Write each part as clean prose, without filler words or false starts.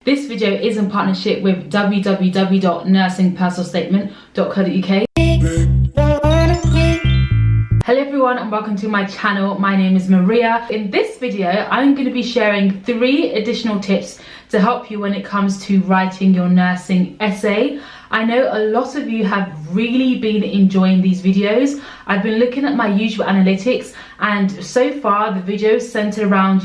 This video is in partnership with www.nursingpersonalstatement.co.uk. Hello everyone and welcome to my channel. My name is Maria. In this video, I'm going to be sharing 3 additional tips to help you when it comes to writing your nursing essay. I know a lot of you have really been enjoying these videos. I've been looking at my usual analytics, and so far the videos center around,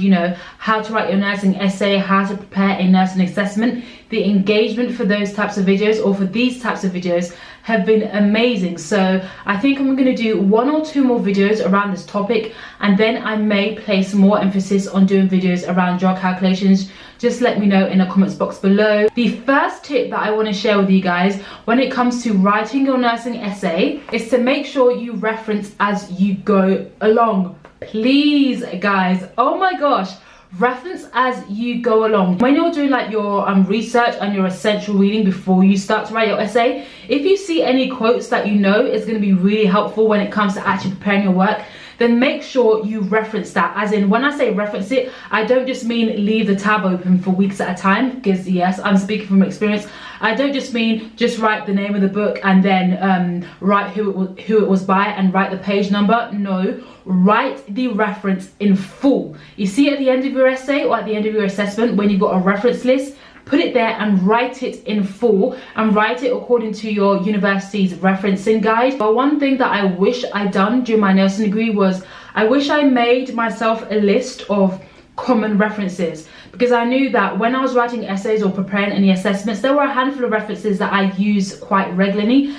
how to write your nursing essay, how to prepare a nursing assessment. The engagement for those types of videos, or for these types of videos, have been amazing. So I think I'm going to do 1 or 2 more videos around this topic, and then I may place more emphasis on doing videos around drug calculations. Just let me know in the comments box below. The first tip that I want to share with you guys when it comes to writing your nursing essay is to make sure you reference as you go along. Please guys, oh my gosh, reference as you go along. When you're doing like your research and your essential reading before you start to write your essay, if you see any quotes that you know is going to be really helpful when it comes to actually preparing your work, then make sure you reference that. As in, when I say reference it, I don't just mean leave the tab open for weeks at a time, because yes, I'm speaking from experience. I don't just mean just write the name of the book and then write who it was by and write the page number. No, write the reference in full. You see at the end of your essay or at the end of your assessment, when you've got a reference list, put it there and write it in full, and write it according to your university's referencing guide. But one thing that I wish I'd done during my nursing degree was I wish I made myself a list of common references, because I knew that when I was writing essays or preparing any assessments, there were a handful of references that I use quite regularly,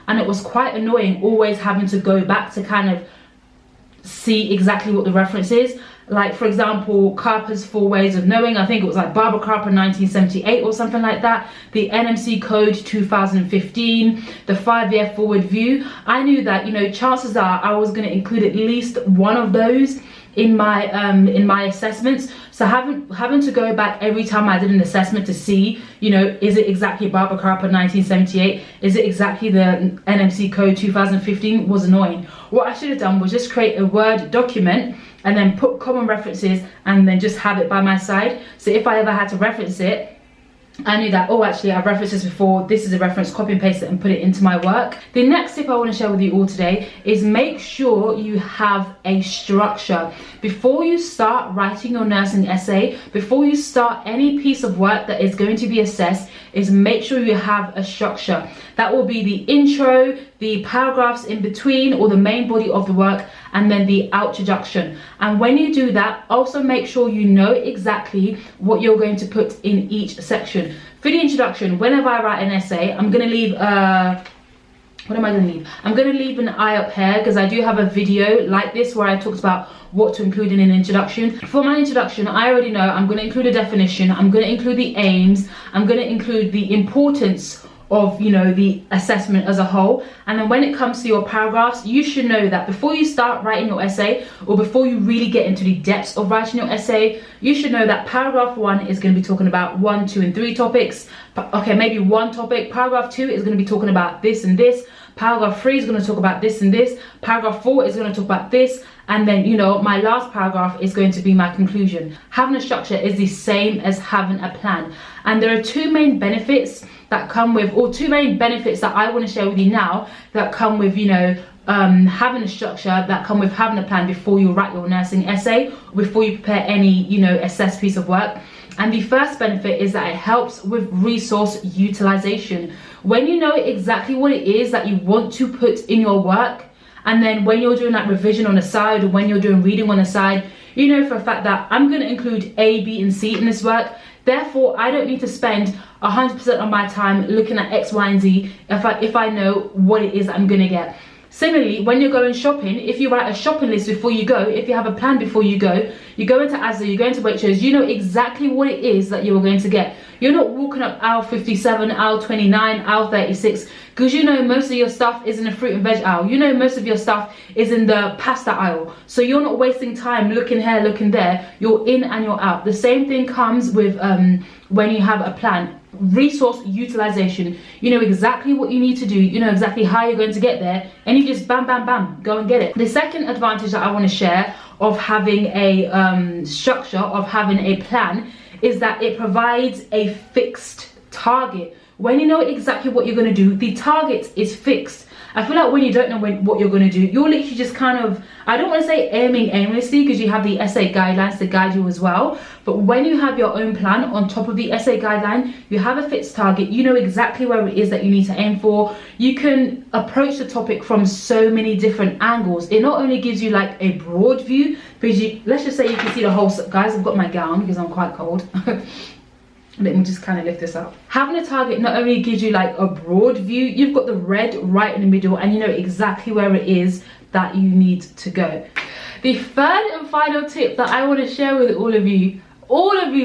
and it was quite annoying always having to go back to kind of see exactly what the reference is. Like, for example, Carper's 4 Ways of Knowing, I think it was like Barbara Carper 1978 or something like that. The NMC Code 2015, the 5-year forward view. I knew that, chances are I was going to include at least one of those in my assessments. So having to go back every time I did an assessment to see, is it exactly Barbara Carper 1978? Is it exactly the NMC Code 2015? Was annoying. What I should have done was just create a Word document and then put common references and then just have it by my side. So if I ever had to reference it, I knew that, oh, actually I've referenced this before, this is a reference, copy and paste it and put it into my work. The next tip I want to share with you all today is make sure you have a structure. Before you start writing your nursing essay, before you start any piece of work that is going to be assessed, is make sure you have a structure. That will be the intro, the paragraphs in between, or the main body of the work, and then the introduction. And when you do that, also make sure you know exactly what you're going to put in each section. For the introduction, whenever I write an essay, I'm going to leave what am I going to leave? I'm going to leave an eye up here, because I do have a video like this where I talked about what to include in an introduction. For my introduction, I already know I'm going to include a definition, I'm going to include the aims, I'm going to include the importance of the assessment as a whole. And then when it comes to your paragraphs, you should know that before you start writing your essay, or before you really get into the depths of writing your essay, you should know that paragraph 1 is going to be talking about 1, 2 and 3 topics. Okay, maybe 1 topic. Paragraph 2 is going to be talking about this and this. Paragraph 3 is going to talk about this and this. Paragraph 4 is going to talk about this. And then, my last paragraph is going to be my conclusion. Having a structure is the same as having a plan. And there are 2 main benefits that come with, or 2 main benefits that I want to share with you now that come with, having a structure, that come with having a plan before you write your nursing essay, before you prepare any, assessed piece of work. And the first benefit is that it helps with resource utilization. When you know exactly what it is that you want to put in your work, and then when you're doing that revision on the side, or when you're doing reading on the side, you know for a fact that I'm going to include A, B and C in this work. Therefore, I don't need to spend 100% of my time looking at X, Y and Z if I know what it is that I'm going to get. Similarly, when you're going shopping, if you write a shopping list before you go, if you have a plan before you go into Asda, you go into Waitrose, you know exactly what it is that you're going to get. You're not walking up aisle 57, aisle 29, aisle 36, because you know most of your stuff is in the fruit and veg aisle. You know most of your stuff is in the pasta aisle. So you're not wasting time looking here, looking there. You're in and you're out. The same thing comes with when you have a plan. Resource utilization. You know exactly what you need to do, you know exactly how you're going to get there, and you just bam bam bam go and get it. The second advantage that I want to share of having a structure, of having a plan, is that it provides a fixed target. When you know exactly what you're going to do, the target is fixed. I feel like when you don't know what you're going to do, you're literally just kind of, I don't want to say aiming aimlessly, because you have the essay guidelines to guide you as well. But when you have your own plan on top of the essay guideline, you have a fixed target, you know exactly where it is that you need to aim for. You can approach the topic from so many different angles. It not only gives you like a broad view, because let's just say you can see the whole, guys, I've got my gown because I'm quite cold. Let me just kind of lift this up. Having a target not only gives you like a broad view, you've got the red right in the middle and you know exactly where it is that you need to go. The third and final tip that I want to share with all of you,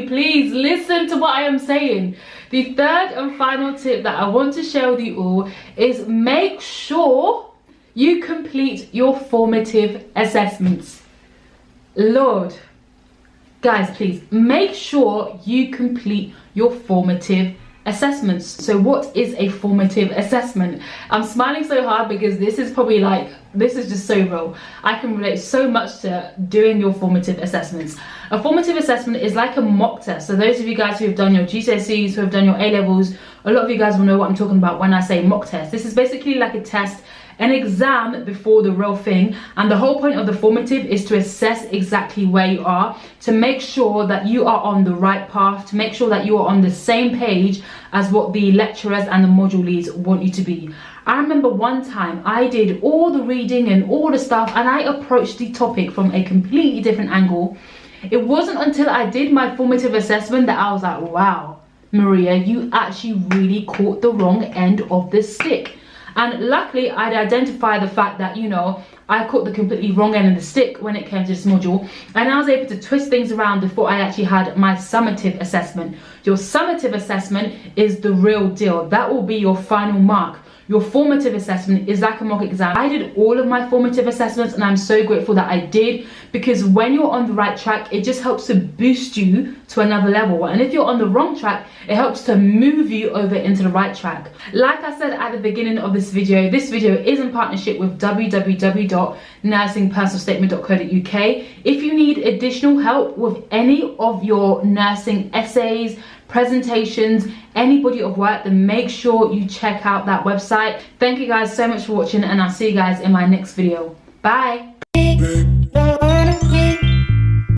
please listen to what I am saying. The third and final tip that I want to share with you all is make sure you complete your formative assessments. Lord. Guys, please make sure you complete your formative assessments. So what is a formative assessment? I'm smiling so hard because this is probably like, this is just so real. I can relate so much to doing your formative assessments. A formative assessment is like a mock test. So those of you guys who have done your GCSEs, who have done your A-levels, a lot of you guys will know what I'm talking about when I say mock test. This is basically like a test, an exam before the real thing, and the whole point of the formative is to assess exactly where you are, to make sure that you are on the right path, to make sure that you are on the same page as what the lecturers and the module leads want you to be. I remember one time I did all the reading and all the stuff and I approached the topic from a completely different angle. It wasn't until I did my formative assessment that I was like, wow, Maria, you actually really caught the wrong end of the stick. And luckily, I'd identified the fact that, you know, I caught the completely wrong end of the stick when it came to this module. And I was able to twist things around before I actually had my summative assessment. Your summative assessment is the real deal. That will be your final mark. Your formative assessment is like a mock exam. I did all of my formative assessments and I'm so grateful that I did, because when you're on the right track, it just helps to boost you to another level. And if you're on the wrong track, it helps to move you over into the right track. Like I said at the beginning of this video is in partnership with www.nursingpersonalstatement.co.uk. If you need additional help with any of your nursing essays, presentations, any body of work, then make sure you check out that website. Thank you guys so much for watching and I'll see you guys in my next video. Bye.